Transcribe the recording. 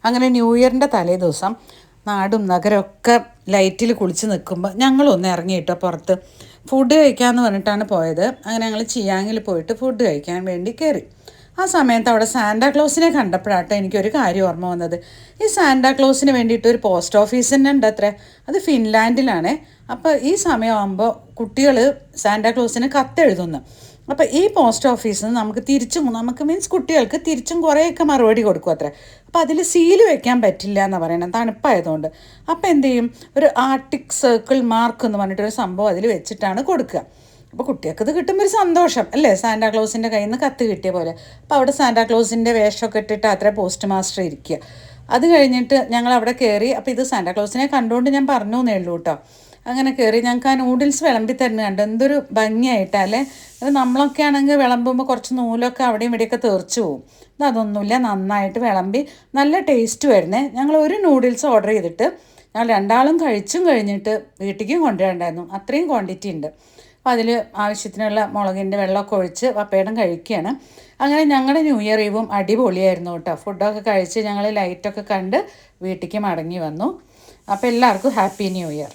അങ്ങനെ ന്യൂ ഇയറിൻ്റെ തലേ ദിവസം നാടും നഗരമൊക്കെ ലൈറ്റിൽ കുളിച്ച് നിൽക്കുമ്പോൾ ഞങ്ങളൊന്ന് ഇറങ്ങിയിട്ടോ പുറത്ത് ഫുഡ് കഴിക്കാമെന്ന് പറഞ്ഞിട്ടാണ് പോയത്. അങ്ങനെ ഞങ്ങൾ ചിയാങ്ങിൽ പോയിട്ട് ഫുഡ് കഴിക്കാൻ വേണ്ടി കയറി. ആ സമയത്ത് അവിടെ സാന്റാക്ലോസിനെ കണ്ടപ്പോഴാട്ടോ എനിക്കൊരു കാര്യം ഓർമ്മ വന്നത്. ഈ സാന്റാക്ലോസിന് വേണ്ടിയിട്ട് ഒരു പോസ്റ്റ് ഓഫീസ് തന്നെ ഉണ്ട് അത്രേ. അത് ഫിൻലാൻഡിലാണ്. അപ്പോൾ ഈ സമയമാകുമ്പോൾ കുട്ടികൾ സാന്റാക്ലോസിന് കത്തെഴുതുന്നു. അപ്പോൾ ഈ പോസ്റ്റ് ഓഫീസിൽ നിന്ന് നമുക്ക് മീൻസ് കുട്ടികൾക്ക് തിരിച്ചും കുറേയൊക്കെ മറുപടി കൊടുക്കും അത്രേ. അപ്പോൾ അതിൽ സീല് വെക്കാൻ പറ്റില്ല എന്നാണ് പറയുന്നത്, തണുപ്പായതുകൊണ്ട്. അപ്പോൾ എന്ത് ചെയ്യും, ഒരു ആർട്ടിക് സർക്കിൾ മാർക്ക് എന്ന് പറഞ്ഞിട്ടൊരു സംഭവം അതിൽ വെച്ചിട്ടാണ് കൊടുക്കുക. അപ്പോൾ കുട്ടികൾക്ക് ഇത് കിട്ടുമ്പോൾ ഒരു സന്തോഷം അല്ലേ, സാന്റാക്ലോസിൻ്റെ കയ്യിൽ നിന്ന് കത്ത് കിട്ടിയ പോലെ. അപ്പോൾ അവിടെ സാന്റാക്ലോസിൻ്റെ വേഷമൊക്കെ ഇട്ടിട്ട് അത്ര പോസ്റ്റ് മാസ്റ്റർ ഇരിക്കുക. അത് കഴിഞ്ഞിട്ട് ഞങ്ങൾ അവിടെ കയറി. അപ്പോൾ ഇത് സാന്റാക്ലോസിനെ കണ്ടുകൊണ്ട് ഞാൻ പറഞ്ഞു എന്നേ ഉള്ളൂ കേട്ടോ. അങ്ങനെ കയറി ഞങ്ങൾക്ക് ആ നൂഡിൽസ് വിളമ്പി തരുന്ന കണ്ട് എന്തൊരു ഭംഗിയായിട്ടല്ലേ. അത് നമ്മളൊക്കെ ആണെങ്കിൽ വിളമ്പുമ്പോൾ കുറച്ച് നൂലൊക്കെ അവിടെയും ഇവിടെയൊക്കെ തെറിച്ച് പോവും. അതൊന്നുമില്ല, നന്നായിട്ട് വിളമ്പി നല്ല ടേസ്റ്റ് വരുന്നേ. ഞങ്ങൾ ഒരു നൂഡിൽസ് ഓർഡർ ചെയ്തിട്ട് ഞങ്ങൾ രണ്ടാളും കഴിച്ചും കഴിഞ്ഞിട്ട് വീട്ടിലേക്കും കൊണ്ടുവരണ്ടായിരുന്നു, അത്രയും ക്വാണ്ടിറ്റി ഉണ്ട്. അപ്പോൾ അതിൽ ആവശ്യത്തിനുള്ള മുളകിൻ്റെ വെള്ളമൊക്കെ ഒഴിച്ച് പപ്പേടം കഴിക്കുകയാണ്. അങ്ങനെ ഞങ്ങളുടെ ന്യൂ ഇയർ ഈവും അടിപൊളിയായിരുന്നു കേട്ടോ. ഫുഡൊക്കെ കഴിച്ച് ഞങ്ങൾ ലൈറ്റൊക്കെ കണ്ട് വീട്ടിലേക്ക് മടങ്ങി വന്നു. അപ്പോൾ എല്ലാവർക്കും ഹാപ്പി ന്യൂ ഇയർ.